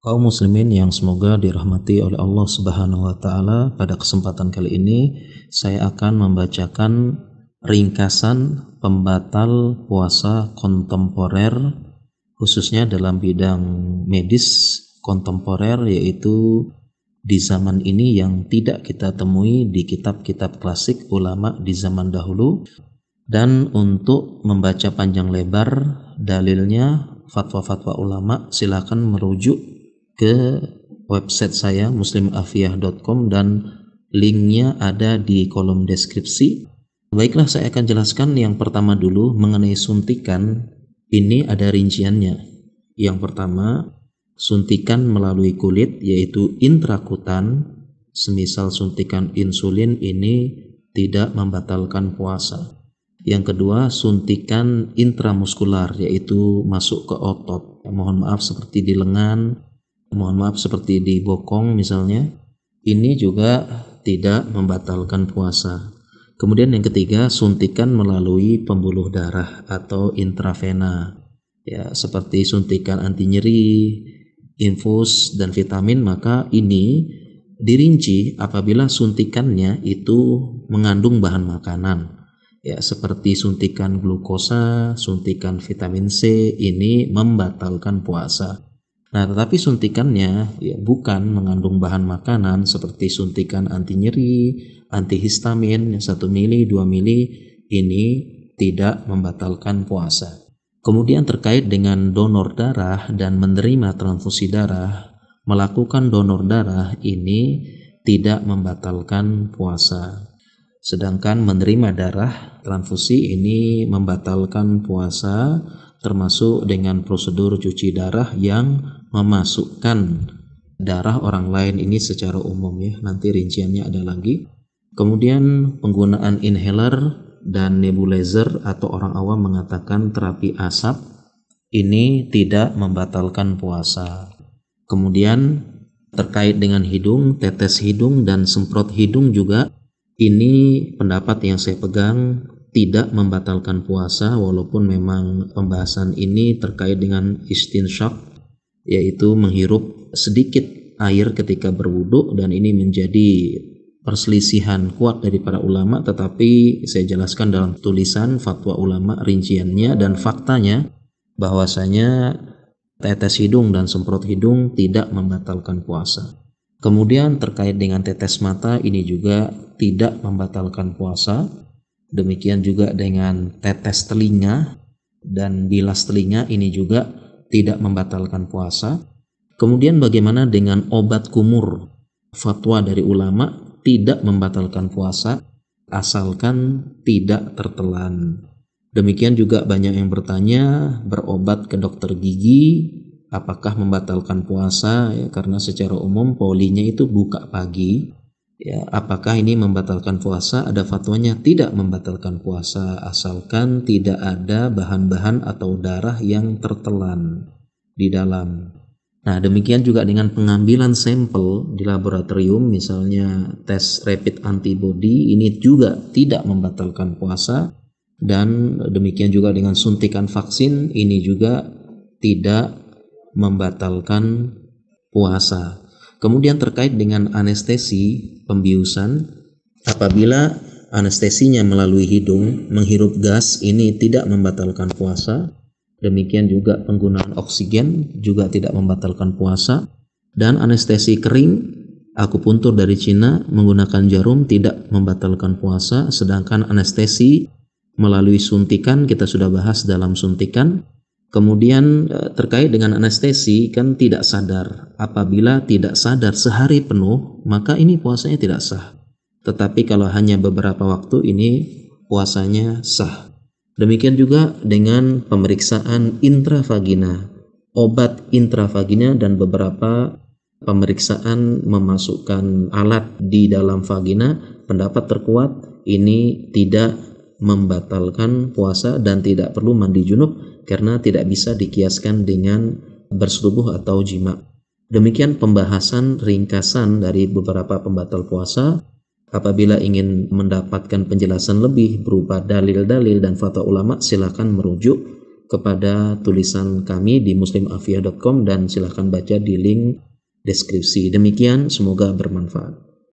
Kaum muslimin yang semoga dirahmati oleh Allah Subhanahu wa taala, pada kesempatan kali ini saya akan membacakan ringkasan pembatal puasa kontemporer khususnya dalam bidang medis kontemporer, yaitu di zaman ini yang tidak kita temui di kitab-kitab klasik ulama di zaman dahulu. Dan untuk membaca panjang lebar dalilnya, fatwa-fatwa ulama, silakan merujuk ke website saya muslimafiyah.com dan linknya ada di kolom deskripsi. Baiklah, saya akan jelaskan yang pertama dulu mengenai suntikan. Ini ada rinciannya. Yang pertama, suntikan melalui kulit yaitu intrakutan, semisal suntikan insulin, ini tidak membatalkan puasa. Yang kedua, suntikan intramuskular yaitu masuk ke otot. Mohon maaf seperti di lengan, mohon maaf seperti di bokong misalnya, ini juga tidak membatalkan puasa. Kemudian yang ketiga, suntikan melalui pembuluh darah atau intravena, ya, seperti suntikan anti nyeri, infus dan vitamin. Maka ini dirinci apabila suntikannya itu mengandung bahan makanan, ya, seperti suntikan glukosa, suntikan vitamin C, ini membatalkan puasa. Nah, tetapi suntikannya ya bukan mengandung bahan makanan seperti suntikan anti nyeri, antihistamin 1 mili, 2 mili, ini tidak membatalkan puasa. Kemudian terkait dengan donor darah dan menerima transfusi darah, melakukan donor darah ini tidak membatalkan puasa. Sedangkan menerima darah transfusi ini membatalkan puasa, termasuk dengan prosedur cuci darah yang memasukkan darah orang lain ini secara umum, ya. Nanti rinciannya ada lagi. Kemudian penggunaan inhaler dan nebulizer atau orang awam mengatakan terapi asap, ini tidak membatalkan puasa. Kemudian terkait dengan hidung, tetes hidung dan semprot hidung juga, ini pendapat yang saya pegang tidak membatalkan puasa, walaupun memang pembahasan ini terkait dengan istinsyak, yaitu menghirup sedikit air ketika berwudu, dan ini menjadi perselisihan kuat dari para ulama, tetapi saya jelaskan dalam tulisan fatwa ulama rinciannya dan faktanya bahwasanya tetes hidung dan semprot hidung tidak membatalkan puasa. Kemudian terkait dengan tetes mata, ini juga tidak membatalkan puasa. Demikian juga dengan tetes telinga dan bilas telinga, ini juga tidak membatalkan puasa. Kemudian bagaimana dengan obat kumur? Fatwa dari ulama tidak membatalkan puasa asalkan tidak tertelan. Demikian juga banyak yang bertanya, berobat ke dokter gigi apakah membatalkan puasa, ya, karena secara umum polinya itu buka pagi. Ya, apakah ini membatalkan puasa? Ada fatwanya tidak membatalkan puasa asalkan tidak ada bahan-bahan atau darah yang tertelan di dalam. Nah, demikian juga dengan pengambilan sampel di laboratorium, misalnya tes rapid antibody, ini juga tidak membatalkan puasa. Dan demikian juga dengan suntikan vaksin, ini juga tidak membatalkan puasa. Kemudian terkait dengan anestesi pembiusan, apabila anestesinya melalui hidung, menghirup gas, ini tidak membatalkan puasa. Demikian juga penggunaan oksigen juga tidak membatalkan puasa. Dan anestesi kering, akupuntur dari Cina menggunakan jarum, tidak membatalkan puasa. Sedangkan anestesi melalui suntikan kita sudah bahas dalam suntikan. Kemudian terkait dengan anestesi, kan tidak sadar. Apabila tidak sadar sehari penuh, maka ini puasanya tidak sah. Tetapi kalau hanya beberapa waktu, ini puasanya sah. Demikian juga dengan pemeriksaan intravagina, obat intravagina dan beberapa pemeriksaan memasukkan alat di dalam vagina, pendapat terkuat ini tidak membatalkan puasa dan tidak perlu mandi junub karena tidak bisa dikiaskan dengan bersetubuh atau jima. Demikian pembahasan ringkasan dari beberapa pembatal puasa. Apabila ingin mendapatkan penjelasan lebih berupa dalil-dalil dan fatwa ulama, silakan merujuk kepada tulisan kami di muslimafia.com dan silahkan baca di link deskripsi. Demikian, semoga bermanfaat.